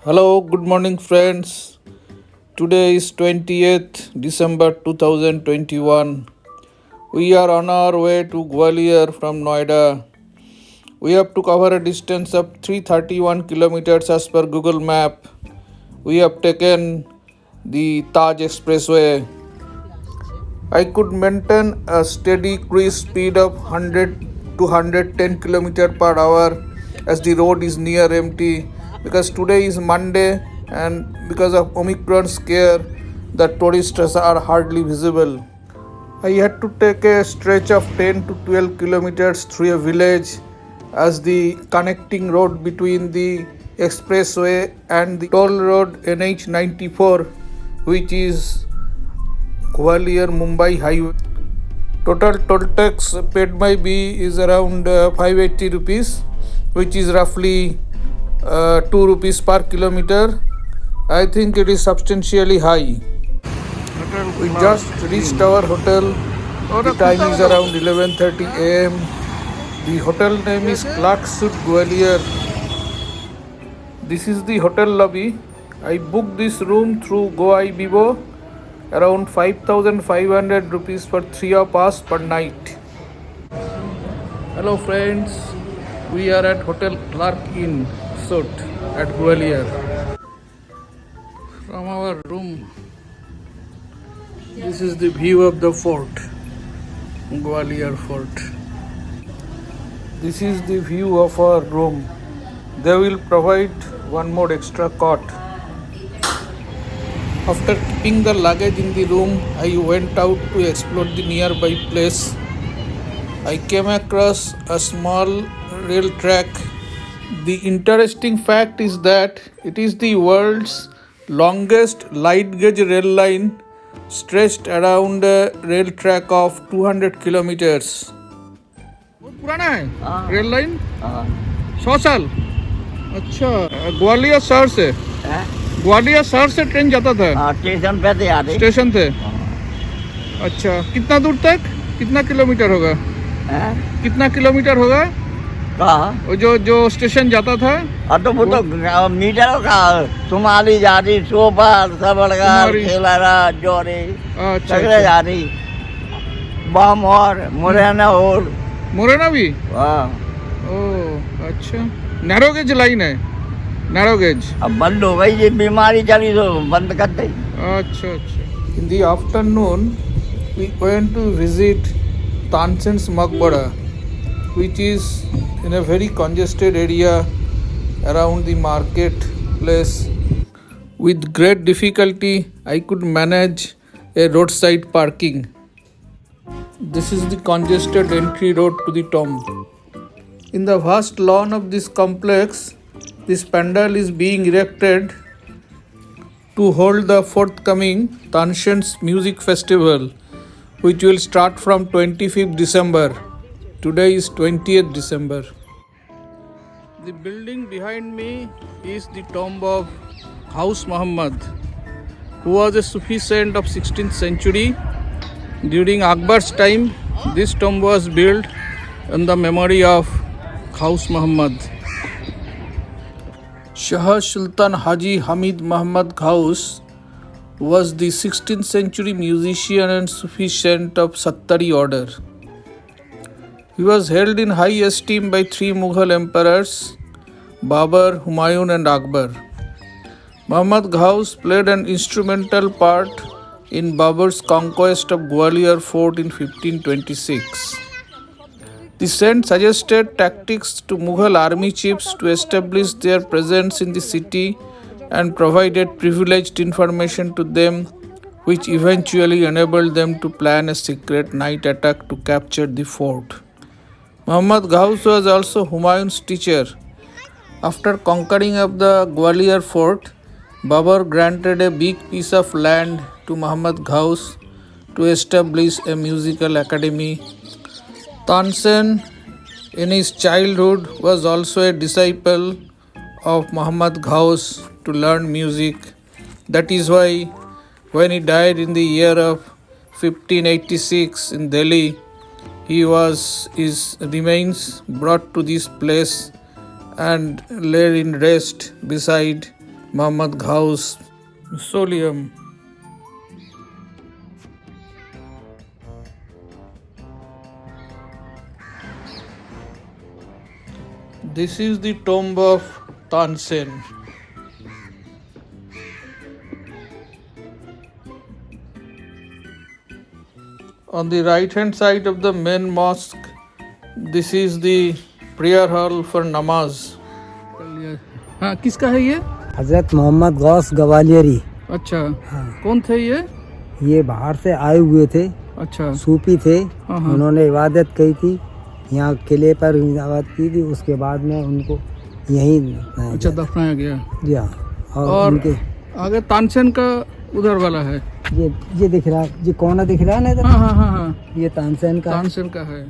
Hello, good morning, friends. Today is 20th December 2021. We are on our way to Gwalior from Noida. We have to cover a distance of 331 kilometers as per Google Map. We have taken the Taj Expressway. I could maintain a steady cruise speed of 100 to 110 km per hour as the road is near empty because today is Monday and because of Omicron scare the tourists are hardly visible. I had to take a stretch of 10 to 12 kilometers through a village as the connecting road between the expressway and the toll road NH94, which is Gwalior Mumbai highway. Total toll tax paid by me is around 580 rupees, which is roughly 2 rupees per kilometer. I think it is substantially high. We just reached our hotel. The time is around 11:30 am. The hotel name is Clark Suite Gwalior. This is the hotel lobby. I booked this room through GoIBibo, around 5,500 rupees for 3 of us per night. Hello friends, we are at Hotel Clark Inn, Suite at Gwalior. From our room, this is the view of the fort, Gwalior Fort. This is the view of our room. They will provide one more extra cot. After keeping the luggage in the room, I went out to explore the nearby place. I came across a small rail track. The interesting fact is that it is the world's longest light gauge rail line stretched around a rail track of 200 kilometers. बहुत पुराना है rail line 100 साल अच्छा ग्वालियर शहर से ग्वालियर शहर से train जाता था स्टेशन पे थे आते स्टेशन थे अच्छा कितना दूर तक कितना किलोमीटर होगा कितना किलोमीटर होगा कहा जो स्टेशन जाता था और तो वो तो मीटर का सुमाली जा रही सोपर सबड़गार खेलारा जोरी अच्छा सगरे जा रही बम और मुरैना भी हाँ ओ अच्छा नैरो गेज लाइन है नैरो गेज अब बंद हो गई ये बीमारी चली तो बंद कर दी अच्छा अच्छा in the afternoon we went to visit Tansen's makbara, which is in a very congested area around the market place. With great difficulty I could manage a roadside parking. This is the congested entry road to the tomb. In the vast lawn of this complex, this pandal is being erected to hold the forthcoming Tansen's music festival, which will start from 25th December. Today is 20th December. The building behind me is the tomb of Ghaus Muhammad, who was a Sufi saint of 16th century. During Akbar's time, this tomb was built in the memory of Ghaus Muhammad. Shah Sultan Haji Hamid Muhammad Ghaus was the 16th century musician and Sufi saint of Sattari order. He was held in high esteem by three Mughal emperors, Babur, Humayun and Akbar. Muhammad Ghaus played an instrumental part in Babur's conquest of Gwalior fort in 1526. The saint suggested tactics to Mughal army chiefs to establish their presence in the city and provided privileged information to them, which eventually enabled them to plan a secret night attack to capture the fort. Muhammad Ghaus was also Humayun's teacher. After conquering of the Gwalior fort, Babur granted a big piece of land to Muhammad Ghaus to establish a musical academy. Tansen, in his childhood, was also a disciple of Muhammad Ghaus to learn music. That is why, when he died in the year of 1586 in Delhi, his remains brought to this place and lay in rest beside Muhammad Ghaus Mausoleum. This is the tomb of Tansen. On the right hand side of the main mosque, this is the prayer hall for namaz. हाँ, किसका है ये? हजरत मोहम्मद गौस गवालियरी। अच्छा, हाँ। कौन थे ये बाहर से आए हुए थे। अच्छा, सूफी थे। हाँ, हाँ। उन्होंने इबादत की थी, यहाँ किले पर इबादत की थी। उसके बाद में उनको यहीं अच्छा दफनाया गया। जी हाँ। और उनके आगे तानसेन का उधर वाला है। ये दिख रहा है, ये कोना दिख रहा है ना इधर? हाँ हाँ हाँ हाँ, ये तानसेन का है।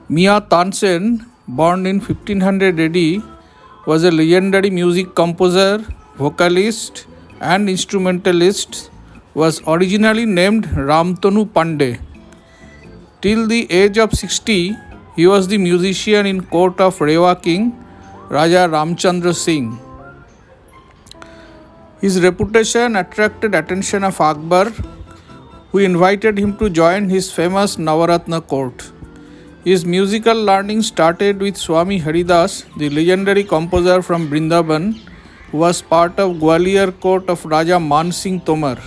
Mia Tansen, born in 1500 AD, was a legendary music composer, vocalist, and instrumentalist. Was originally named Ramtanu Pandey. Till the age of 60, he was the musician in court of Rewa king Raja Ramchandra Singh. His reputation attracted attention of Akbar, who invited him to join his famous Navaratna court. His musical learning started with Swami Haridas, the legendary composer from Vrindavan, who was part of Gwalior court of Raja Man Singh Tomar.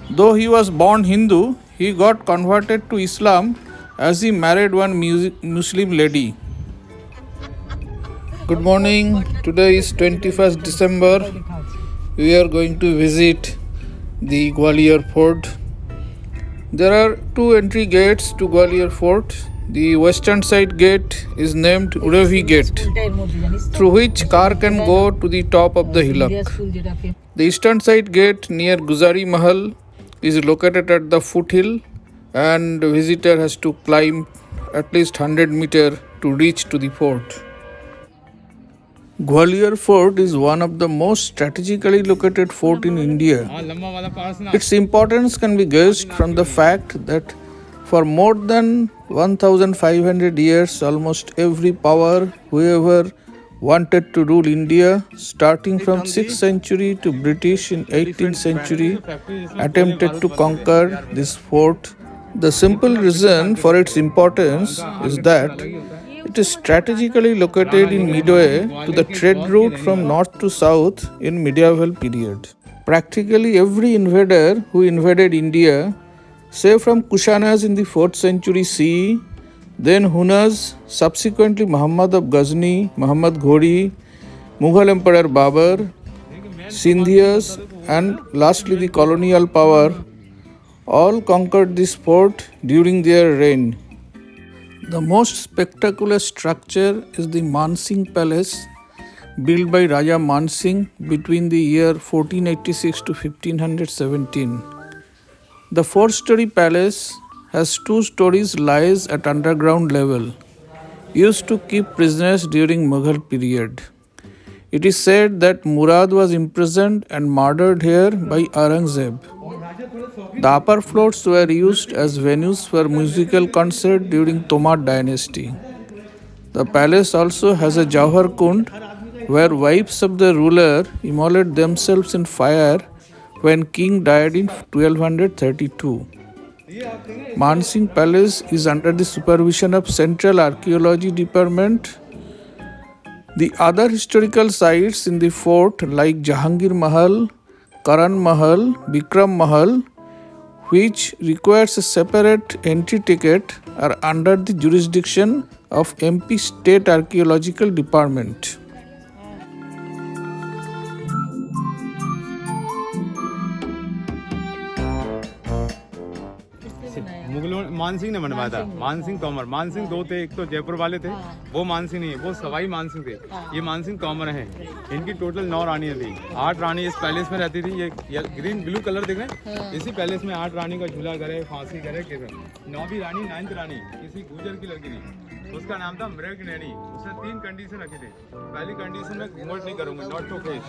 Though he was born Hindu, he got converted to Islam as he married one Muslim lady. Good morning. Today is 21st December. We are going to visit the Gwalior fort. There are two entry gates to Gwalior fort. The western side gate is named Uravi Gate, through which car can go to the top of the hillock. The eastern side gate near Guzari Mahal is located at the foothill, and the visitor has to climb at least 100 meters to reach to the fort. Gwalior Fort is one of the most strategically located fort in India. Its importance can be gauged from the fact that for more than 1500 years, almost every power, whoever wanted to rule India, starting from 6th century to British in 18th century, attempted to conquer this fort. The simple reason for its importance is that it is strategically located in midway to the trade route from north to south in medieval period. Practically every invader who invaded India, say from Kushanas in the 4th century CE, then Hunas, subsequently Muhammad of Ghazni, Muhammad Ghori, Mughal Emperor Babur, Sindhias, and lastly the colonial power, all conquered this fort during their reign. The most spectacular structure is the Man Singh Palace, built by Raja Man Singh between the year 1486 to 1517. The 4-story palace has 2 stories, lies at underground level, used to keep prisoners during Mughal period. It is said that Murad was imprisoned and murdered here by Aurangzeb. The upper floors were used as venues for musical concert during Tomar dynasty. The palace also has a Jauhar Kund, where wives of the ruler immolate themselves in fire when king died in 1232. Man Singh Palace is under the supervision of Central Archaeology Department. The other historical sites in the fort like Jahangir Mahal, Karan Mahal, Bikram Mahal, which requires a separate entry ticket, are under the jurisdiction of MP State Archaeological Department. मुगलों मान सिंह ने बनवाया था। मान सिंह तोमर, मान सिंह 2 थे, एक तो जयपुर वाले थे, वो मान सिंह नहीं है, वो सवाई मान सिंह थे। ये मान सिंह तोमर हैं। इनकी टोटल 9 रानियाँ थी। 8 रानी इस पैलेस में रहती थी। ये ग्रीन ब्लू कलर देख रहे हैं, इसी पैलेस में 8 रानी का झूला घर है, फांसी घर है। 9वीं रानी 9th रानी किसी गुजर की लड़की थी, उसका नाम था मृग नैनी। उसने 3 कंडीशन रखे थे। पहली कंडीशन में घूंघट नहीं करूंगी, not to face.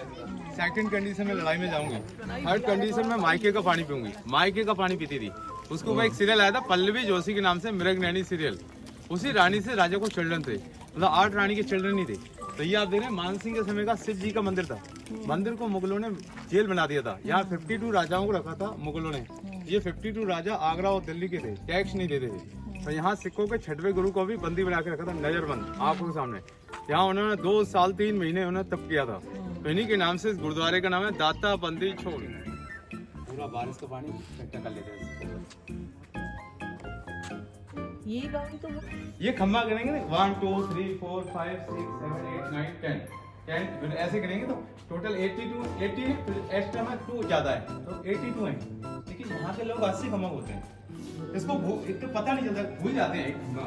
Second condition में लड़ाई में जाऊंगी। थर्ड कंडीशन में मायके का पानी पीऊंगी। मायके का पानी पीती थी। उसके ऊपर एक सीरियल आया था पल्लवी जोशी के नाम से, मृग नैनी सीरियल। उसी रानी से राजा को चिल्ड्रन थे, मतलब 8 रानी के चिल्ड्रन ही थे। तो ये आप देख रहे हैं मान सिंह के समय का शिव जी का मंदिर था। मंदिर को मुगलों ने जेल बना दिया था। यहाँ 52 राजाओं को रखा था मुगलों ने। ये 52 राजा आगरा और दिल्ली के थे, टैक्स नहीं देते थे। तो यहाँ सिखों के 6वें गुरु को भी बंदी बना के रखा था, नजरबंद, आंखों के सामने। यहाँ उन्होंने 2 साल 3 महीने उन्होंने तप किया था। तो इन्हीं के नाम से इस गुरुद्वारे का नाम है दाता बंदी छोड़। पूरा बारिश का पानी इकट्ठा कर लेते हैं। ये खम्बा करेंगे ना, 1 2 3 4 5 6 7 8 9 10 ऐसे करेंगे तो टोटल 80 है, फिर एक्स्ट्रा में 2 ज्यादा है तो 82 है। लेकिन यहाँ के लोग 80 खम्बा बोलते हैं। इसको एक तो पता नहीं चलता, भूल जाते हैं एक खम्बा।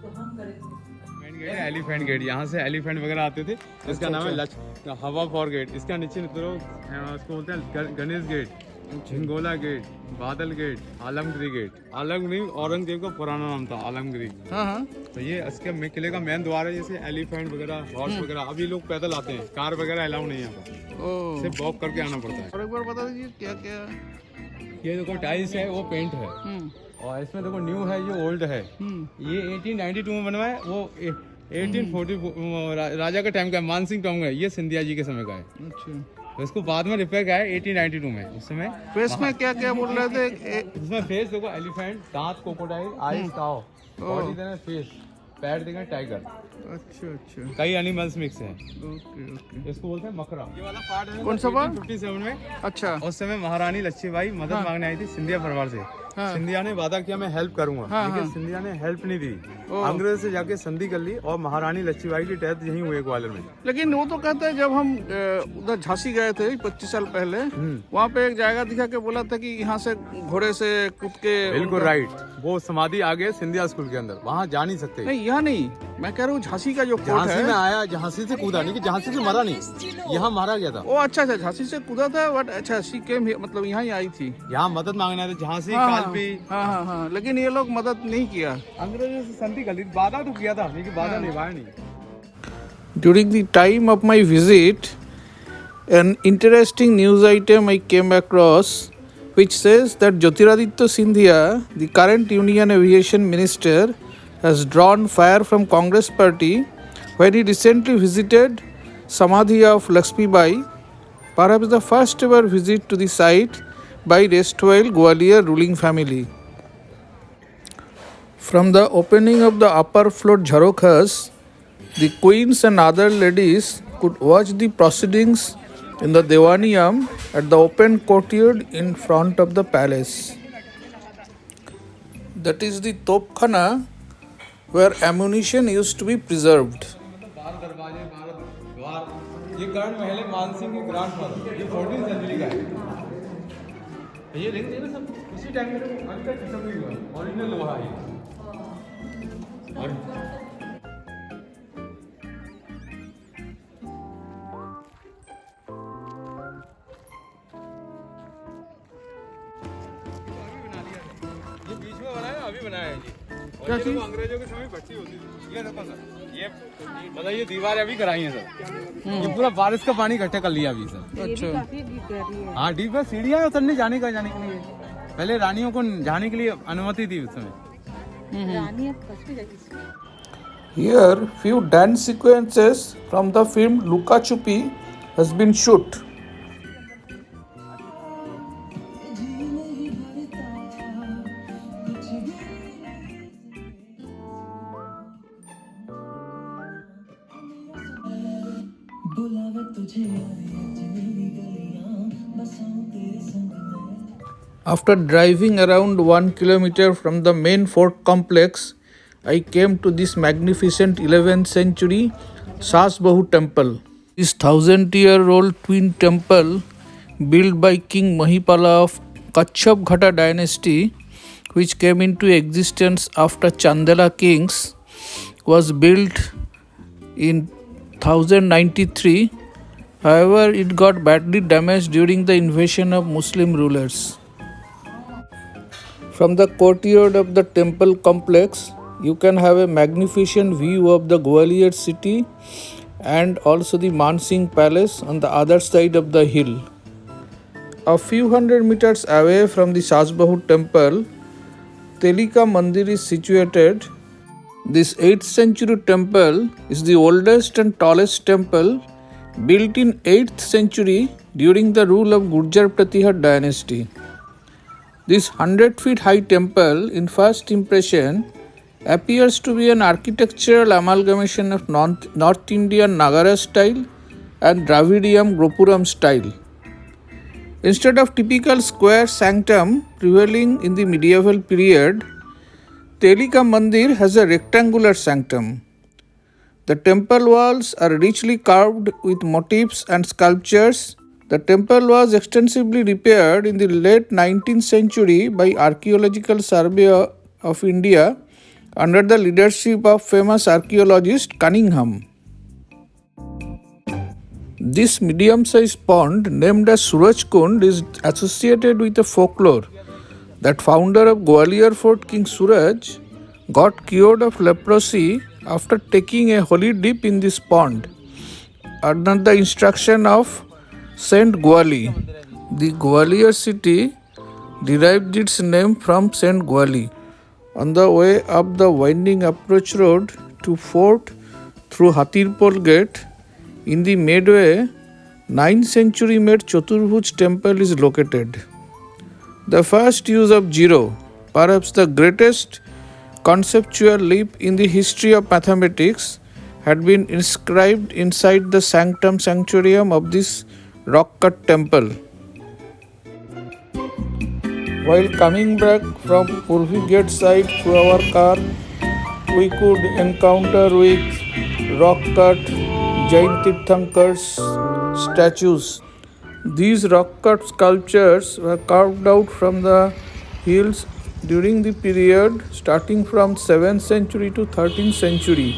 तो हम करेंगे एलिफेंट गेट, यहाँ से एलिफेंट वगैरह आते थे। इसका नाम है हवा फॉर गेट। इसका नीचे इसको बोलते हैं गणेश गेट, झिंगोला गेट, बादल गेट, आलमगिरी गेट। आलमगिरी औरंगजेब का पुराना नाम था, आलमगिरी। हाँ। तो ये इसके किले का मेन द्वार है। जैसे एलिफेंट वगैरह, हॉर्स वगैरह, अभी लोग पैदल आते हैं, कार वगैरह अलाउ नहीं है यहाँ पर, सिर्फ वॉक करके आना पड़ता है। और एक बार बता दीजिए क्या क्या। ये देखो टाइल्स है, वो पेंट है। और इसमें देखो न्यू है, ये ओल्ड है। ये 1892 में बनवा है, वो 1840 राजा का टाइम का है, मानसिंह टॉम का है। ये सिंधिया जी के समय का है। अच्छा। तो इसको बाद में रिपेयर किया है 1892 में। उस समय फेस में क्या क्या बोल रहे थे? इसमें फेस देखो एलिफेंट, दांत क्रोकोडाइल, आईज काऊ, बॉडी देना फेस, पैर देगा टाइगर। अच्छा। कई एनिमल्स मिक्स हैं। ओके। इसको बोलते हैं मकरा। ये वाला पार्ट है कौन सा पार्ट? 57 में। अच्छा। उस समय महारानी लक्ष्मीबाई मदद मांगने आई थी सिंधिया परिवार से। सिंधिया ने वादा किया मैं हेल्प करूंगा, लेकिन सिंधिया ने हेल्प नहीं दी। अंग्रेज से जाके संधि कर ली और महारानी लक्ष्मीबाई की डेथ यहीं हुई ग्वालियर में। लेकिन वो तो कहते हैं जब हम उधर झांसी गए थे 25 साल पहले, वहाँ पे एक जगह दिखा के बोला था कि यहाँ से घोड़े से कूद के। बिल्कुल राइट, वो समाधि आगे सिंधिया स्कूल के अंदर, वहाँ जा नहीं सकते। नहीं यहाँ नहीं, मैं कह रहा हूँ झांसी का जो कोर्ट है। में आया, झांसी से कूदा नहीं, कि झांसी से मरा नहीं, यहाँ मारा गया था। ओ अच्छा, झांसी से कूदा था, बट अच्छा सीकेम मतलब यहाँ ही आई थी, यहाँ मदद मांगने आए थे, झांसी कालपी। हाँ, लेकिन ये लोग मदद नहीं किया। अंग्रेजों से संधि कर ली, वादा तो किया था, लेकिन वादा निभाया नहीं। During the time of my visit, an interesting news item I came across which says that Jyotiraditya Scindia, the current Union Aviation Minister, has drawn fire from Congress Party when he recently visited Samadhi of Lakshmi Bai, perhaps the first ever visit to the site by erstwhile Gwalior ruling family. From the opening of the upper floor jharokhas, the queens and other ladies could watch the proceedings in the Devaniyam at the open courtyard in front of the palace. That is the Topkhana where ammunition used to be preserved. ये कर्ण महल है मानसिंह के grandfather, ये 14th century का है। ये ring ना सब उसी टाइम में अभी तक खत्म नहीं हुआ, ओरिजिनल लोहा है। ये बीच में बनाया, अभी बनाया है जी। क्या चीज? अंग्रेजों के समय भट्टी होती थी। ये देखो सर, ये बताइए दीवारें अभी कराई हैं सर। ये पूरा बारिश का पानी इकट्ठा कर लिया अभी सर। अच्छा। हाँ डीप है, सीढ़ियाँ है उतरने जाने के लिए। पहले रानियों को जाने के लिए अनुमति थी उस समय। Here, few dance sequences from the film Luka Chupi has been shot. After driving around 1 kilometer from the main fort complex, I came to this magnificent 11th century Sas Bahu temple. This 1000-year-old twin temple, built by King Mahipala of Kachchap Ghata dynasty, which came into existence after Chandela kings, was built in 1093. However, it got badly damaged during the invasion of Muslim rulers. From the courtyard of the temple complex, you can have a magnificent view of the Gwalior city and also the Mansingh Palace on the other side of the hill. A few hundred meters away from the Sasbahu temple, Telika Mandir is situated. This 8th century temple is the oldest and tallest temple built in 8th century during the rule of Gurjar Pratihar dynasty. This 100 feet high temple, in first impression, appears to be an architectural amalgamation of North Indian Nagara style and Dravidian Gopuram style. Instead of typical square sanctum prevailing in the medieval period, Telika Mandir has a rectangular sanctum. The temple walls are richly carved with motifs and sculptures. The temple was extensively repaired in the late 19th century by Archaeological Survey of India under the leadership of famous archaeologist Cunningham. This medium-sized pond named as Suraj Kund is associated with a folklore that founder of Gwalior Fort King Suraj got cured of leprosy after taking a holy dip in this pond under the instruction of Saint Gwali. The Gwalior city derived its name from Saint Gwali. On the way up the winding approach road to fort through Hatirpol gate, in the midway, 9th century made Chaturbhuj temple is located. The first use of zero, perhaps the greatest conceptual leap in the history of mathematics, had been inscribed inside the sanctum sanctorium of this rock-cut temple. While coming back from Purvi gate side through our car, we could encounter with rock-cut Jain Tirthankars statues. These rock-cut sculptures were carved out from the hills during the period starting from 7th century to 13th century.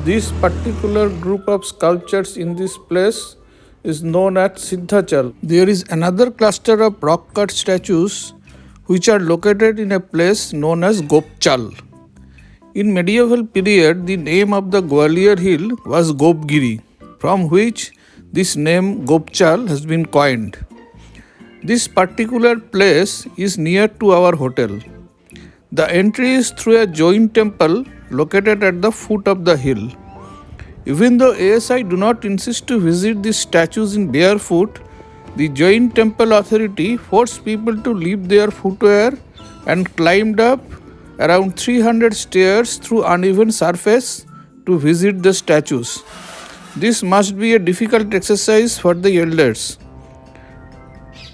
This particular group of sculptures in this place is known as Siddhachal. There is another cluster of rock-cut statues which are located in a place known as Gopchal. In medieval period, the name of the Gwalior hill was Gopgiri, from which this name Gopchal has been coined. This particular place is near to our hotel. The entry is through a Jain temple located at the foot of the hill. Even though ASI do not insist to visit these statues in barefoot, the Jain temple authority forced people to leave their footwear and climbed up around 300 stairs through uneven surface to visit the statues. This must be a difficult exercise for the elders.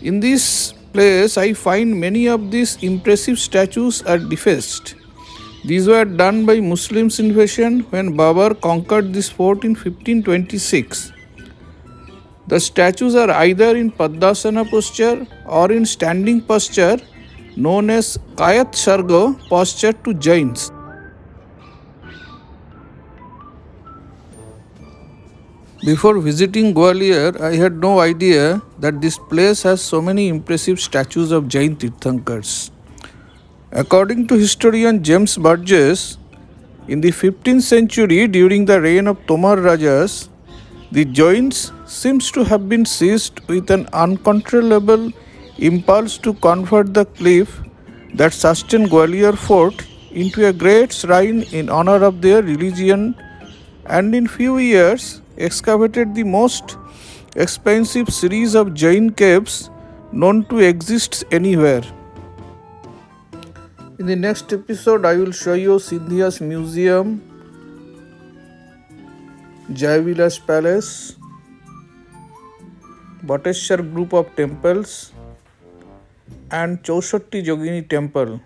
In this place, I find many of these impressive statues are defaced. These were done by Muslims' invasion when Babur conquered this fort in 1526. The statues are either in Padmasana posture or in standing posture known as Kayat Sargo posture to Jains. Before visiting Gwalior, I had no idea that this place has so many impressive statues of Jain Tirthankars. According to historian James Burgess, in the 15th century during the reign of Tomar Rajas, the Jains seems to have been seized with an uncontrollable impulse to convert the cliff that sustained Gwalior fort into a great shrine in honor of their religion, and in few years excavated the most expensive series of Jain caves known to exist anywhere. In the next episode, I will show you Sindhia's museum, Jaivilas Palace, Bhatteshwar group of temples, and Chaushatti Yogini temple.